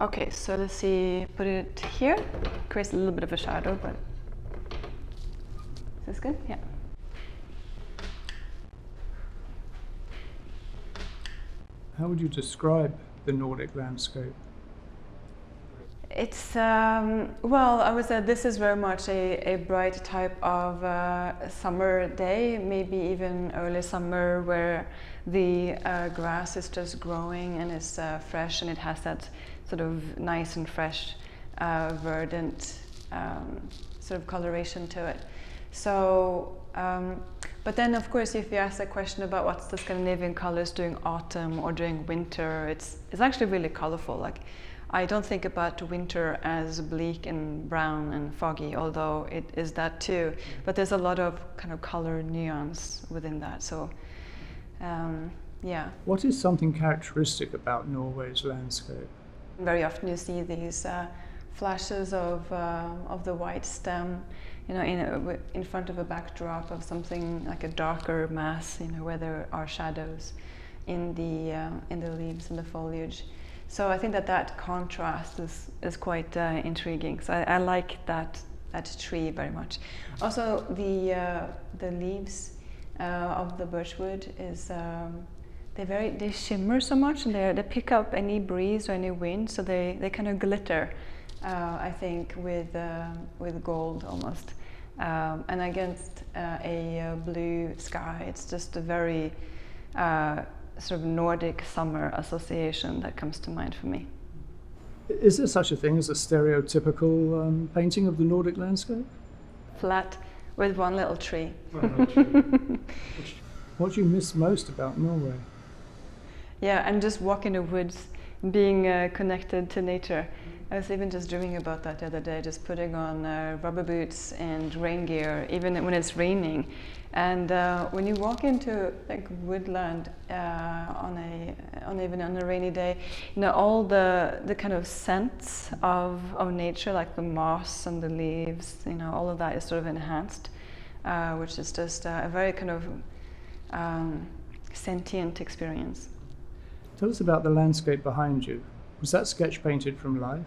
Okay, so let's see, put it here. Creates a little bit of a shadow, but is this good? Yeah. How would you describe the Nordic landscape? It's, well, I would say this is very much a bright type of summer day, maybe even early summer, where the grass is just growing and is fresh, and it has that sort of nice and fresh, verdant sort of coloration to it. So, but then of course, if you ask a question about what's the Scandinavian colors during autumn or during winter, it's actually really colorful. Like, I don't think about winter as bleak and brown and foggy, although it is that too. But there's a lot of kind of color nuance within that. So, yeah. What is something characteristic about Norway's landscape? Very often you see these flashes of the white stem, you know, in front of a backdrop of something like a darker mass, you know, where there are shadows in the leaves and the foliage. So I think that contrast is quite intriguing. So I like that tree very much. Also, the leaves of the birchwood is they shimmer so much, and they pick up any breeze or any wind, so they kind of glitter. I think with gold almost, and against a blue sky, it's just a very sort of Nordic summer association that comes to mind for me. Is there such a thing as a stereotypical painting of the Nordic landscape? Flat with one little tree. What do you miss most about Norway? Yeah, and just walking the woods, being connected to nature. I was even just dreaming about that the other day, just putting on rubber boots and rain gear, even when it's raining. And when you walk into like woodland even on a rainy day, you know, all the kind of scents of nature, like the moss and the leaves, you know, all of that is sort of enhanced, which is just a very kind of sentient experience. Tell us about the landscape behind you. Was that sketch painted from life?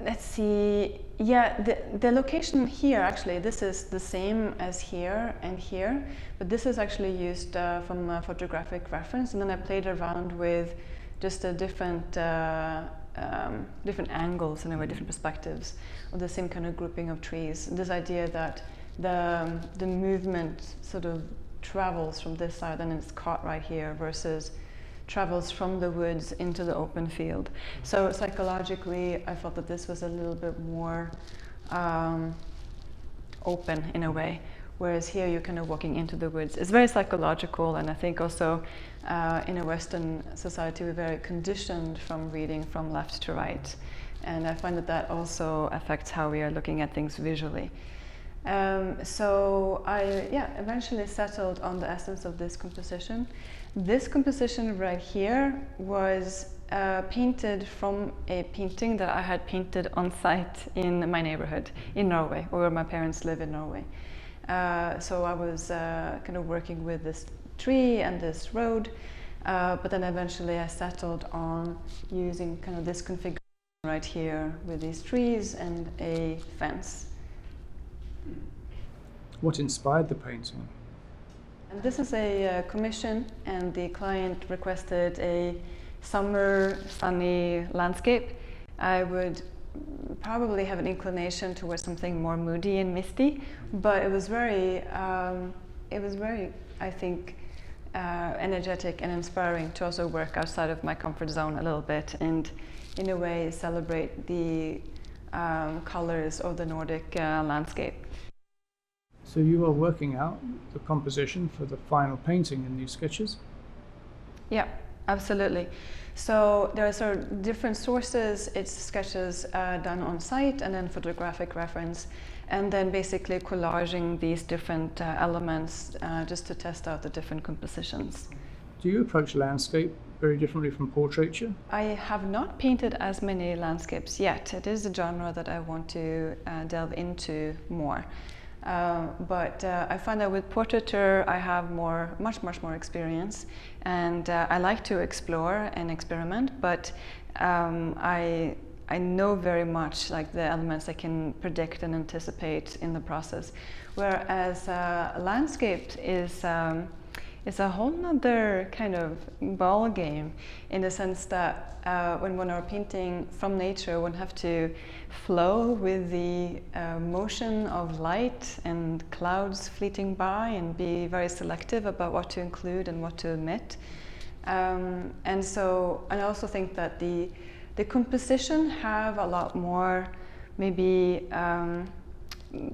Let's see. Yeah, the location here, actually, this is the same as here and here, but this is actually used from a photographic reference, and then I played around with just a different angles, in a way, different perspectives of the same kind of grouping of trees. This idea that the movement sort of travels from this side and it's caught right here, versus travels from the woods into the open field. So psychologically, I felt that this was a little bit more open in a way, whereas here you're kind of walking into the woods. It's very psychological, and I think also in a Western society we're very conditioned from reading from left to right, and I find that also affects how we are looking at things visually. So I eventually settled on the essence of this composition. This composition right here was painted from a painting that I had painted on site in my neighborhood in Norway, where my parents live in Norway. So I was kind of working with this tree and this road, but then eventually I settled on using kind of this configuration right here with these trees and a fence. What inspired the painting? And this is a commission, and the client requested a summer sunny landscape. I would probably have an inclination towards something more moody and misty, but it was very, I think, energetic and inspiring to also work outside of my comfort zone a little bit, and in a way celebrate the colors of the Nordic landscape. So you are working out the composition for the final painting in these sketches? Yeah, absolutely. So there are sort of different sources. It's sketches done on site, and then photographic reference, and then basically collaging these different elements just to test out the different compositions. Do you approach landscape very differently from portraiture? I have not painted as many landscapes yet. It is a genre that I want to delve into more. But I find that with portraiture I have much more experience, and I like to explore and experiment, but I know very much like the elements I can predict and anticipate in the process, whereas landscape is a whole nother kind of ball game, in the sense that when one are painting from nature, one have to flow with the motion of light and clouds fleeting by, and be very selective about what to include and what to omit. And I also think that the composition have a lot more maybe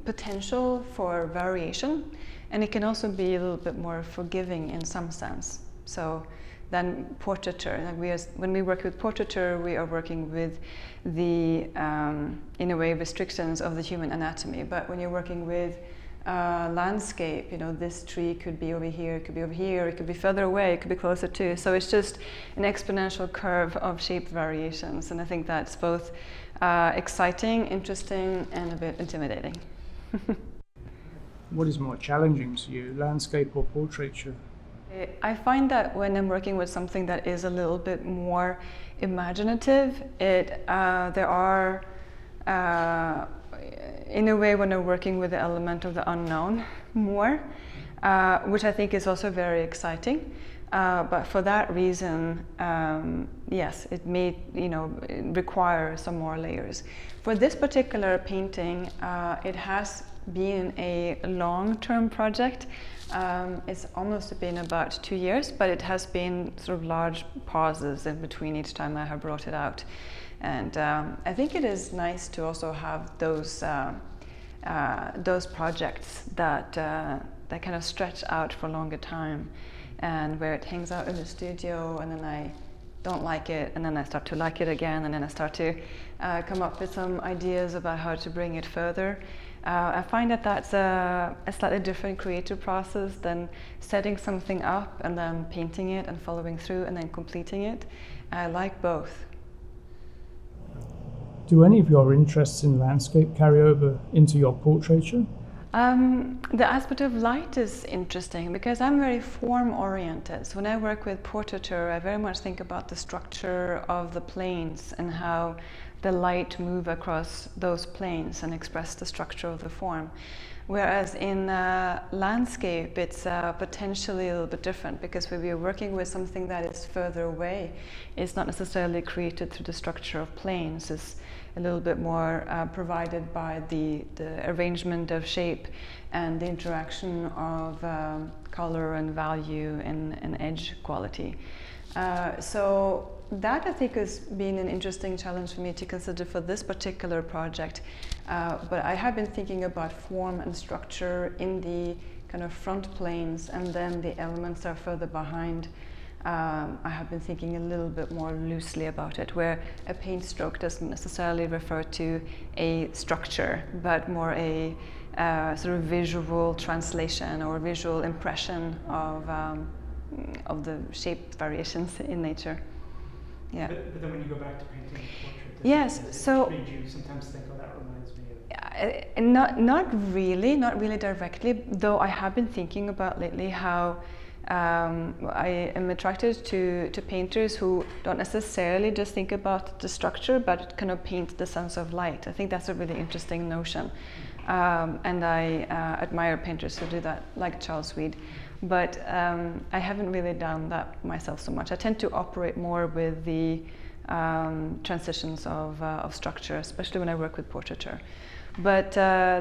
potential for variation, and it can also be a little bit more forgiving in some sense. So than portraiture. Like when we work with portraiture, we are working with the, in a way, restrictions of the human anatomy. But when you're working with landscape, you know, this tree could be over here, it could be over here, it could be further away, it could be closer too. So it's just an exponential curve of shape variations. And I think that's both exciting, interesting, and a bit intimidating. What is more challenging to you, landscape or portraiture? I find that when I'm working with something that is a little bit more imaginative, there are, in a way, when I'm working with the element of the unknown more, which I think is also very exciting. But for that reason, yes, it may, require some more layers. For this particular painting, it has been a long-term project. It's almost been about 2 years, but it has been sort of large pauses in between each time I have brought it out. And I think it is nice to also have those projects that kind of stretch out for a longer time, and where it hangs out in the studio, and then I don't like it, and then I start to like it again, and then I start to come up with some ideas about how to bring it further. I find that that's a slightly different creative process than setting something up and then painting it and following through and then completing it. I like both. Do any of your interests in landscape carry over into your portraiture? The aspect of light is interesting because I'm very form-oriented. So when I work with portraiture, I very much think about the structure of the planes and how the light move across those planes and express the structure of the form. Whereas in landscape, it's potentially a little bit different, because when we're working with something that is further away, it's not necessarily created through the structure of planes. It's a little bit more provided by the arrangement of shape and the interaction of color and value and edge quality. So that, I think, has been an interesting challenge for me to consider for this particular project. But I have been thinking about form and structure in the kind of front planes, and then the elements are further behind. I have been thinking a little bit more loosely about it, where a paint stroke doesn't necessarily refer to a structure, but more a sort of visual translation or visual impression of the shape variations in nature. Yeah. But then when you go back to painting a portrait, did you sometimes think, oh, that reminds me of... Not really directly, though I have been thinking about lately how I am attracted to painters who don't necessarily just think about the structure, but kind of paint the sense of light. I think that's a really interesting notion. And I admire painters who do that, like Charles Swede. But I haven't really done that myself so much. I tend to operate more with the transitions of structure, especially when I work with portraiture. But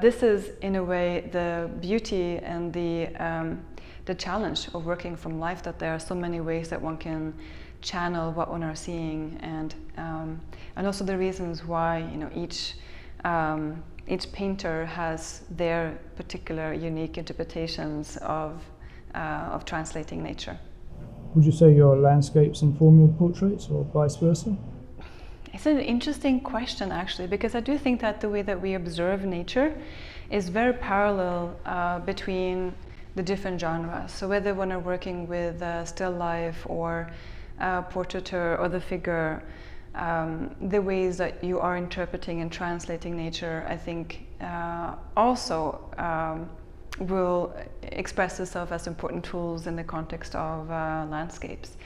this is, in a way, the beauty and the challenge of working from life, that there are so many ways that one can channel what one are seeing, and also the reasons why each painter has their particular unique interpretations of translating nature. Would you say your landscapes inform your portraits, or vice versa? It's an interesting question, actually, because I do think that the way that we observe nature is very parallel between the different genres. So whether when we're working with still life or portraiture or the figure, the ways that you are interpreting and translating nature, I think, also will express itself as important tools in the context of landscapes.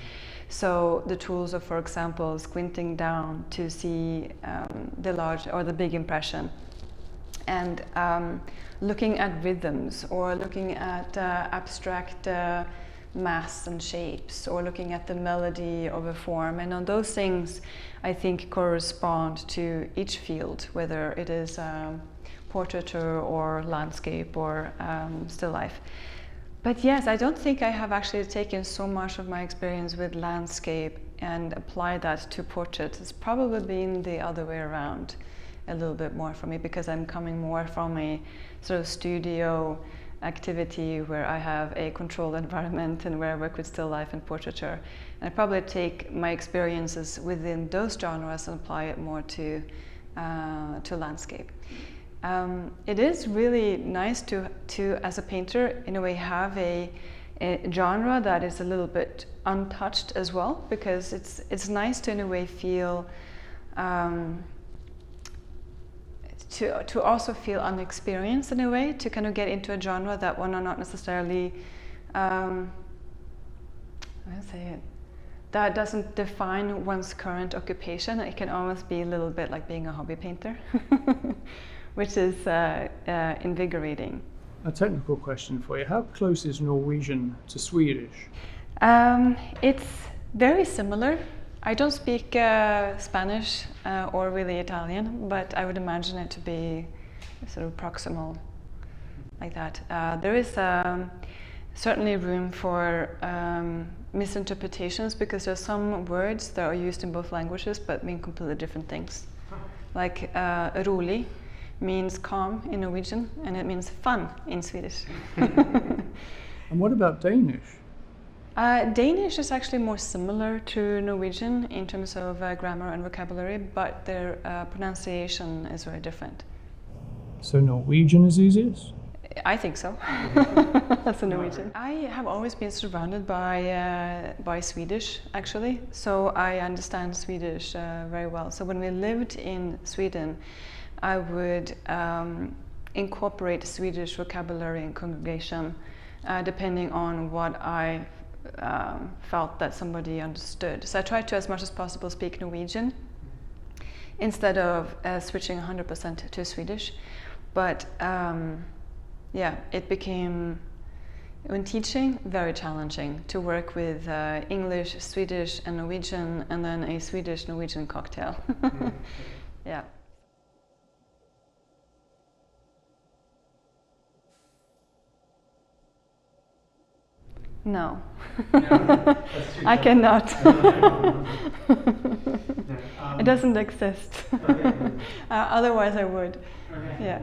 So the tools of, for example, squinting down to see the large or the big impression, and looking at rhythms, or looking at abstract mass and shapes, or looking at the melody of a form. And on those things, I think, correspond to each field, whether it is portraiture or landscape or still life. But yes, I don't think I have actually taken so much of my experience with landscape and applied that to portraits. It's probably been the other way around a little bit more for me, because I'm coming more from a sort of studio activity where I have a controlled environment and where I work with still life and portraiture. And I probably take my experiences within those genres and apply it more to landscape. It is really nice to as a painter, in a way, have a genre that is a little bit untouched as well, because it's nice to, in a way, feel to also feel unexperienced, in a way, to kind of get into a genre that one are not necessarily that doesn't define one's current occupation. It can almost be a little bit like being a hobby painter, which is invigorating. A technical question for you. How close is Norwegian to Swedish? It's very similar. I don't speak Spanish or really Italian, but I would imagine it to be sort of proximal, like that. There is certainly room for misinterpretations, because there are some words that are used in both languages but mean completely different things. Like rolig means calm in Norwegian, and it means fun in Swedish. And what about Danish? Danish is actually more similar to Norwegian in terms of grammar and vocabulary, but their pronunciation is very different. So Norwegian is easiest? I think so. That's a Norwegian. I have always been surrounded by Swedish, actually, so I understand Swedish very well. So when we lived in Sweden, I would incorporate Swedish vocabulary in congregation, depending on what I felt that somebody understood. So I tried to, as much as possible, speak Norwegian instead of switching 100% to Swedish. But yeah, it became, when teaching, very challenging to work with English, Swedish, and Norwegian, and then a Swedish-Norwegian cocktail. Yeah. No, I cannot. It doesn't exist. Otherwise I would. Okay. Yeah.